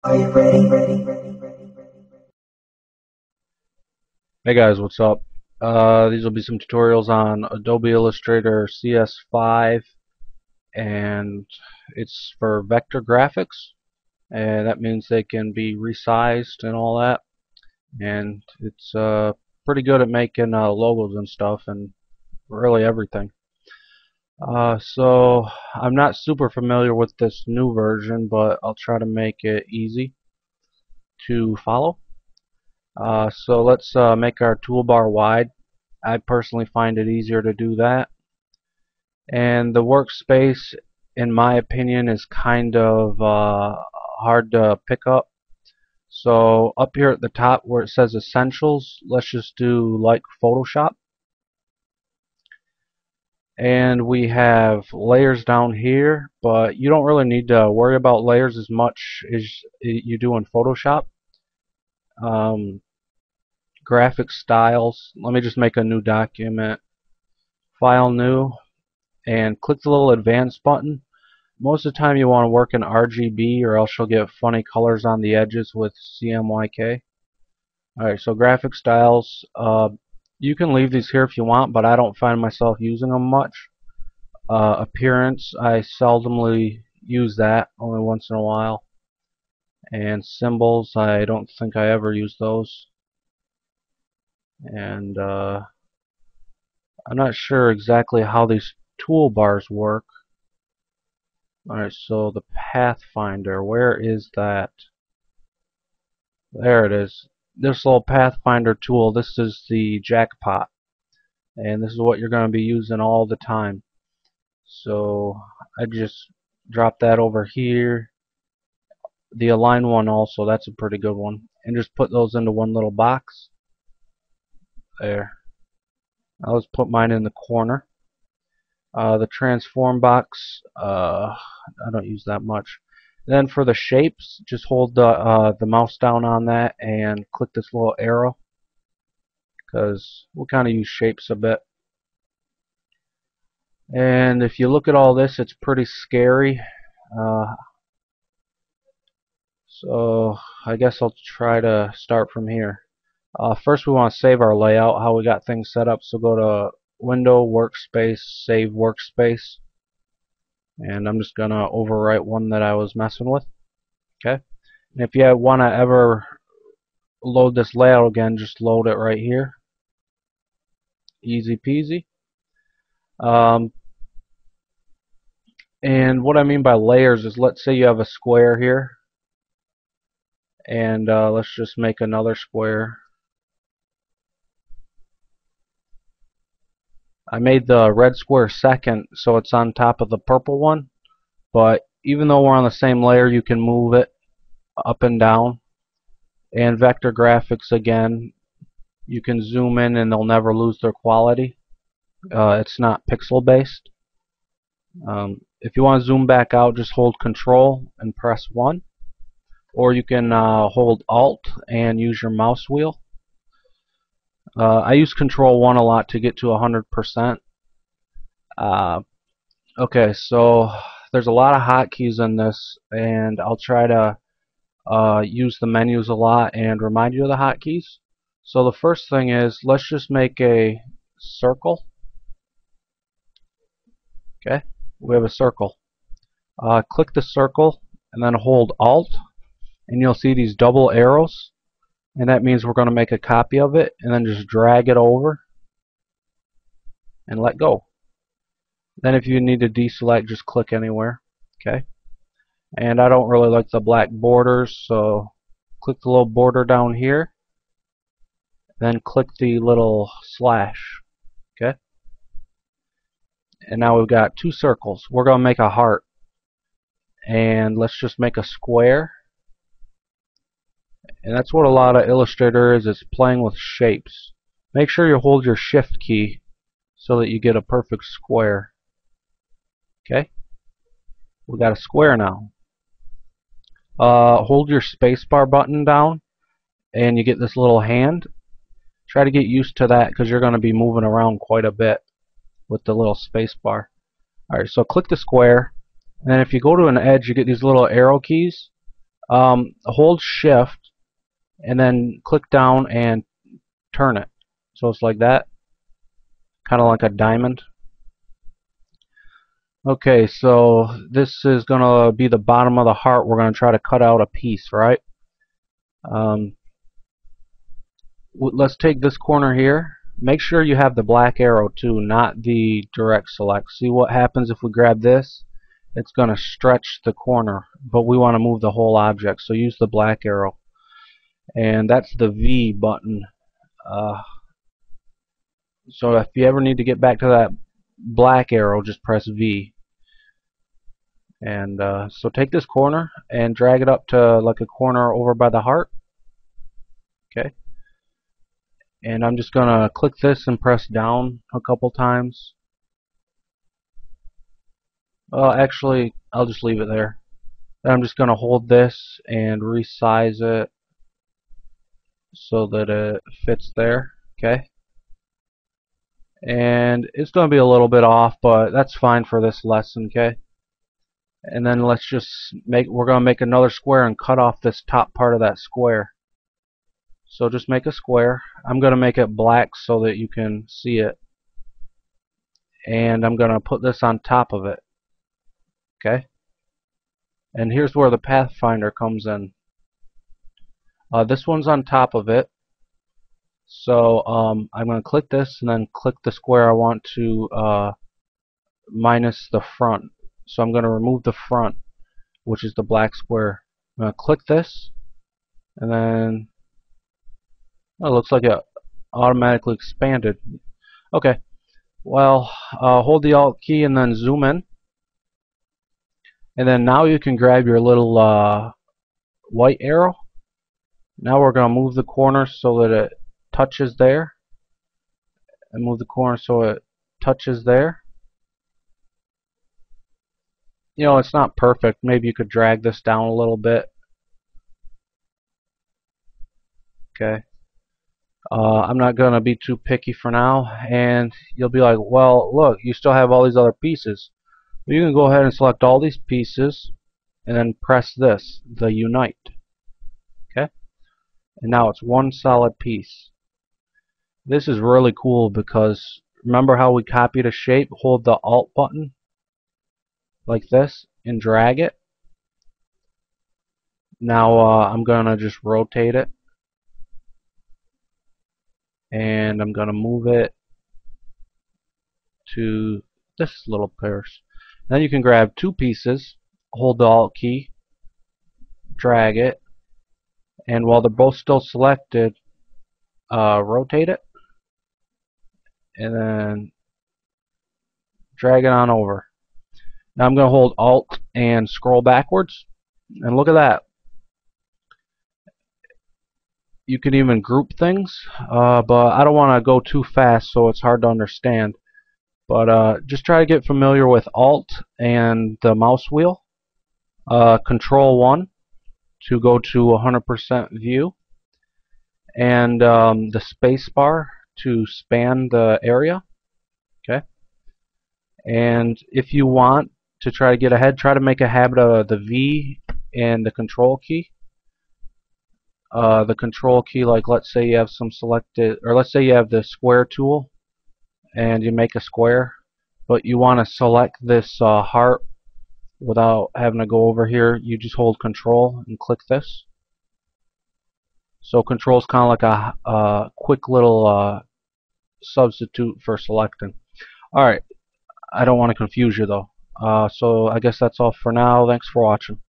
Are you ready? Hey guys, what's up? These will be some tutorials on Adobe Illustrator CS5, and it's for vector graphics, and that means they can be resized and all that, and it's pretty good at making logos and stuff and really everything. So I'm not super familiar with this new version, but I'll try to make it easy to follow. So let's make our toolbar wide. I personally find it easier to do that. And the workspace, in my opinion, is kind of hard to pick up. So up here at the top where it says Essentials, let's just do like Photoshop. And we have layers down here, but you don't really need to worry about layers as much as you do in Photoshop. Graphic styles, let me just make a new document. File, new, and click the little advanced button. Most of the time you want to work in RGB or else you'll get funny colors on the edges with CMYK. Alright, so graphic styles, you can leave these here if you want, but I don't find myself using them much. Appearance, I seldomly use that, only once in a while. And symbols, I don't think I ever use those. And I'm not sure exactly how these toolbars work. Alright, so the Pathfinder, where is that? There it is. This little Pathfinder tool, this is the jackpot. And this is what you're going to be using all the time. So I just drop that over here. The align one also, that's a pretty good one. And just put those into one little box. There. I'll just put mine in the corner. The transform box, I don't use that much. Then for the shapes, just hold the mouse down on that and click this little arrow, because we'll kind of use shapes a bit. And if you look at all this, it's pretty scary. So I guess I'll try to start from here. First we want to save our layout, how we got things set up. So go to Window, Workspace, Save Workspace. And I'm just going to overwrite one that I was messing with. Okay. And if you want to ever load this layout again, just load it right here. Easy peasy. And what I mean by layers is, let's say you have a square here, and let's just make another square. I made the red square second, so it's on top of the purple one, but even though we're on the same layer, you can move it up and down. And vector graphics, again, you can zoom in and they'll never lose their quality. It's not pixel based. If you want to zoom back out, just hold Control and press 1. Or you can hold Alt and use your mouse wheel. I use Control 1 a lot to get to 100%. Okay, so there's a lot of hotkeys in this, and I'll try to use the menus a lot and remind you of the hotkeys. So the first thing is, let's just make a circle. Okay, we have a circle. Click the circle and then hold Alt, and you'll see these double arrows, and that means we're going to make a copy of it, and then just drag it over and let go. Then if you need to deselect, just click anywhere. Okay. And I don't really like the black borders, so click the little border down here, then click the little slash. Okay. And now we've got two circles. We're going to make a heart, and let's just make a square. And that's what a lot of Illustrator is playing with shapes. Make sure you hold your shift key so that you get a perfect square. Okay, we got a square now. Hold your spacebar button down and you get this little hand. Try to get used to that because you're going to be moving around quite a bit with the little spacebar. Alright, so click the square, and then if you go to an edge, you get these little arrow keys. Hold shift and then click down and turn it. So it's like that, kind of like a diamond. Okay, so this is going to be the bottom of the heart. We're going to try to cut out a piece, right? Let's take this corner here. Make sure you have the black arrow too, not the direct select. See what happens if we grab this? It's going to stretch the corner, but we want to move the whole object, so use the black arrow. And that's the V button. So if you ever need to get back to that black arrow, just press V. And so take this corner and drag it up to like a corner over by the heart. Okay. And I'm just going to click this and press down a couple times. Actually, I'll just leave it there. Then I'm just going to hold this and resize it so that it fits there. Okay. And it's going to be a little bit off, but that's fine for this lesson. Okay. And then let's just we're going to make another square and cut off this top part of that square. So just make a square. I'm going to make it black so that you can see it. And I'm going to put this on top of it. Okay. And here's where the Pathfinder comes in. This one's on top of it. So I'm going to click this and then click the square I want to minus the front. So I'm going to remove the front, which is the black square. I'm going to click this, and then it looks like it automatically expanded. Okay, well, hold the Alt key and then zoom in. And then now you can grab your little white arrow. Now we're going to move the corner so that it touches there. And move the corner so it touches there. You know, it's not perfect. Maybe you could drag this down a little bit. Okay. I'm not going to be too picky for now. And you'll be like, well, look, you still have all these other pieces. You can go ahead and select all these pieces and then press this, the Unite. Okay. And now it's one solid piece. This is really cool because remember how we copied a shape? Hold the Alt button like this and drag it. Now I'm going to just rotate it. And I'm going to move it to this little purse. Then you can grab two pieces, hold the Alt key, drag it, and while they're both still selected, rotate it, and then drag it on over. Now I'm going to hold Alt and scroll backwards, and look at that. You can even group things, but I don't want to go too fast so it's hard to understand. But just try to get familiar with Alt and the mouse wheel. Control 1 to go to 100% view, and the space bar to span the area. Okay. And if you want to try to get ahead, try to make a habit of the V and the control key. The control key, like let's say you have some selected, or let's say you have the square tool and you make a square, but you want to select this heart without having to go over here. You just hold control and click this. So control is kind of like a quick little substitute for selecting. Alright, I don't want to confuse you though. So I guess that's all for now. Thanks for watching.